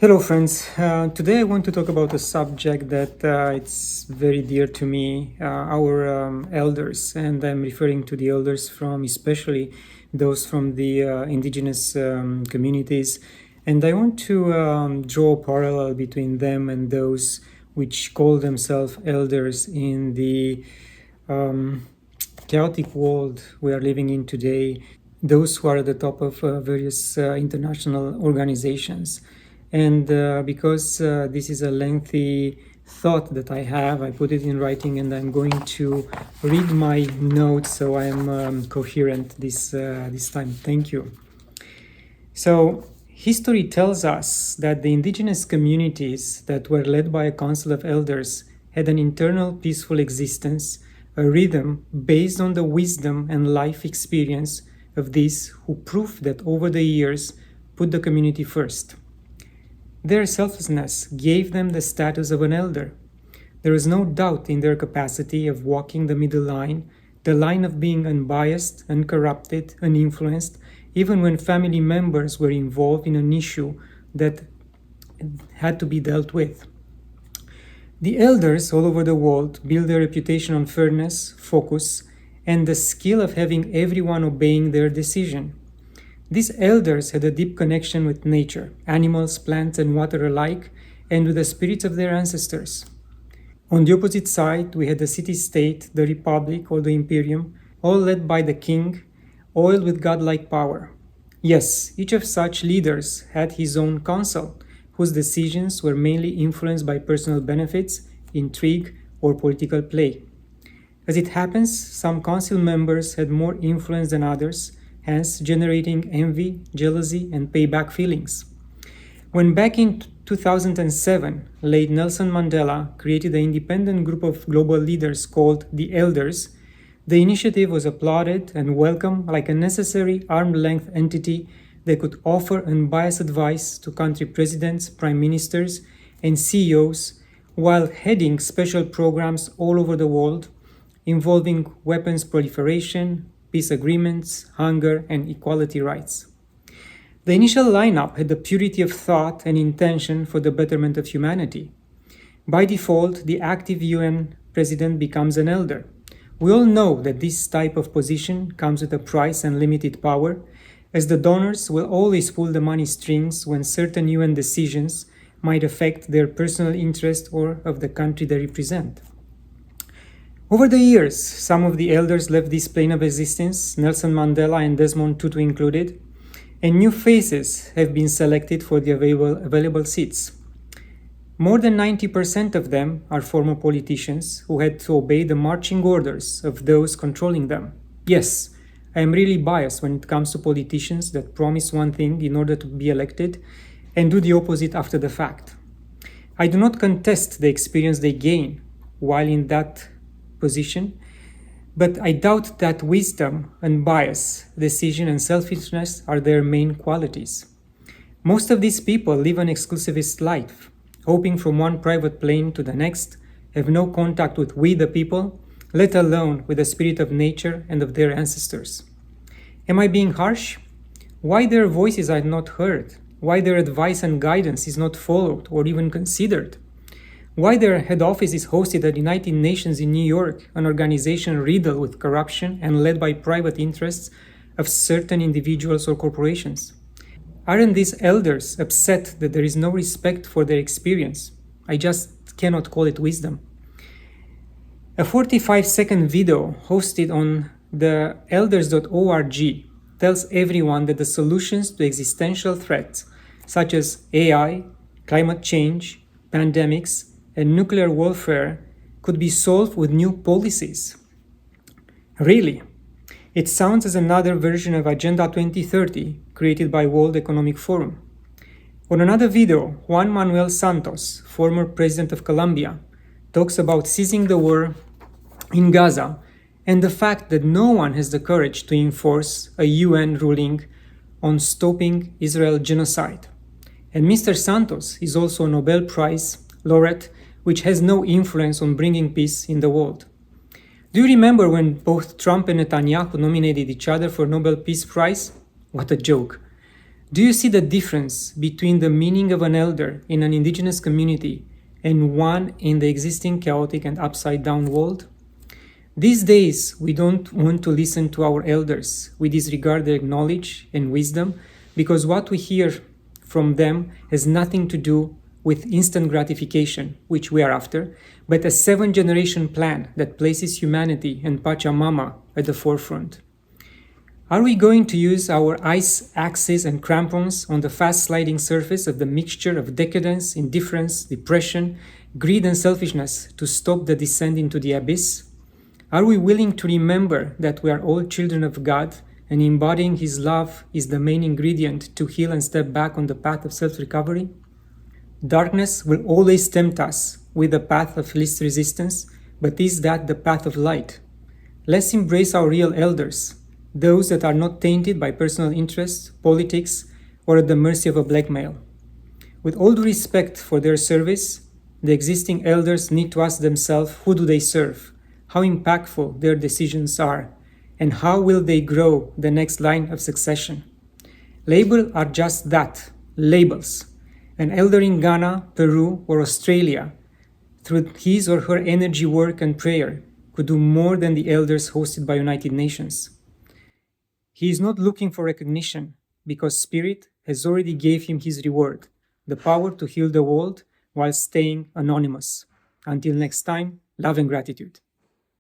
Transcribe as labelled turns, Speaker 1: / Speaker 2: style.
Speaker 1: Hello, friends. Today I want to talk about a subject that it's very dear to me, our elders, and I'm referring to the elders from especially those from the indigenous communities. And I want to draw a parallel between them and those which call themselves elders in the um, chaotic world we are living in today, those who are at the top of various international organizations. And because this is a lengthy thought that I have, I put it in writing and I'm going to read my notes so I am coherent this time. Thank you. So, history tells us that the indigenous communities that were led by a council of elders had an internal peaceful existence, a rhythm based on the wisdom and life experience of these who proved that over the years put the community first. Their selflessness gave them the status of an elder. There is no doubt in their capacity of walking the middle line, the line of being unbiased, uncorrupted, uninfluenced, even when family members were involved in an issue that had to be dealt with. The elders all over the world build their reputation on fairness, focus, and the skill of having everyone obeying their decision. These elders had a deep connection with nature, animals, plants, and water alike, and with the spirits of their ancestors. On the opposite side, we had the city-state, the republic, or the imperium, all led by the king, oiled with godlike power. Yes, each of such leaders had his own council, whose decisions were mainly influenced by personal benefits, intrigue, or political play. As it happens, some council members had more influence than others, hence generating envy, jealousy, and payback feelings. When back in 2007, late Nelson Mandela created an independent group of global leaders called the Elders, the initiative was applauded and welcomed like a necessary arm's-length entity that could offer unbiased advice to country presidents, prime ministers, and CEOs while heading special programs all over the world involving weapons proliferation, peace agreements, hunger, and equality rights. The initial lineup had the purity of thought and intention for the betterment of humanity. By default, the active UN president becomes an elder. We all know that this type of position comes with a price and limited power, as the donors will always pull the money strings when certain UN decisions might affect their personal interest or of the country they represent. Over the years, some of the elders left this plane of existence, Nelson Mandela and Desmond Tutu included, and new faces have been selected for the available seats. More than 90% of them are former politicians who had to obey the marching orders of those controlling them. Yes, I am really biased when it comes to politicians that promise one thing in order to be elected and do the opposite after the fact. I do not contest the experience they gain while in that position, but I doubt that wisdom, unbiased, decision, and selfishness are their main qualities. Most of these people live an exclusivist life, hoping from one private plane to the next, have no contact with we the people, let alone with the spirit of nature and of their ancestors. Am I being harsh? Why their voices are not heard? Why their advice and guidance is not followed or even considered? Why their head office is hosted at the United Nations in New York, an organization riddled with corruption and led by private interests of certain individuals or corporations? Aren't these elders upset that there is no respect for their experience? I just cannot call it wisdom. A 45-second video hosted on the elders.org tells everyone that the solutions to existential threats such as AI, climate change, pandemics, and nuclear warfare could be solved with new policies. Really? It sounds as another version of Agenda 2030 created by World Economic Forum. On another video, Juan Manuel Santos, former president of Colombia, talks about ceasing the war in Gaza and the fact that no one has the courage to enforce a UN ruling on stopping Israel genocide. And Mr. Santos is also a Nobel Prize laureate, which has no influence on bringing peace in the world. Do you remember when both Trump and Netanyahu nominated each other for Nobel Peace Prize? What a joke. Do you see the difference between the meaning of an elder in an indigenous community and one in the existing chaotic and upside down world? These days, we don't want to listen to our elders. We disregard their knowledge and wisdom because what we hear from them has nothing to do with instant gratification, which we are after, but a 7-generation plan that places humanity and Pachamama at the forefront. Are we going to use our ice axes and crampons on the fast sliding surface of the mixture of decadence, indifference, depression, greed, and selfishness to stop the descent into the abyss? Are we willing to remember that we are all children of God and embodying His love is the main ingredient to heal and step back on the path of self-recovery? Darkness will always tempt us with the path of least resistance, but is that the path of light? Let's embrace our real elders, those that are not tainted by personal interests, politics, or at the mercy of a blackmail. With all due respect for their service, the existing elders need to ask themselves who do they serve, how impactful their decisions are, and how will they grow the next line of succession. Labels are just that, labels. An elder in Ghana, Peru, or Australia, through his or her energy work and prayer, could do more than the elders hosted by United Nations. He is not looking for recognition because Spirit has already gave him his reward, the power to heal the world while staying anonymous. Until next time, love and gratitude.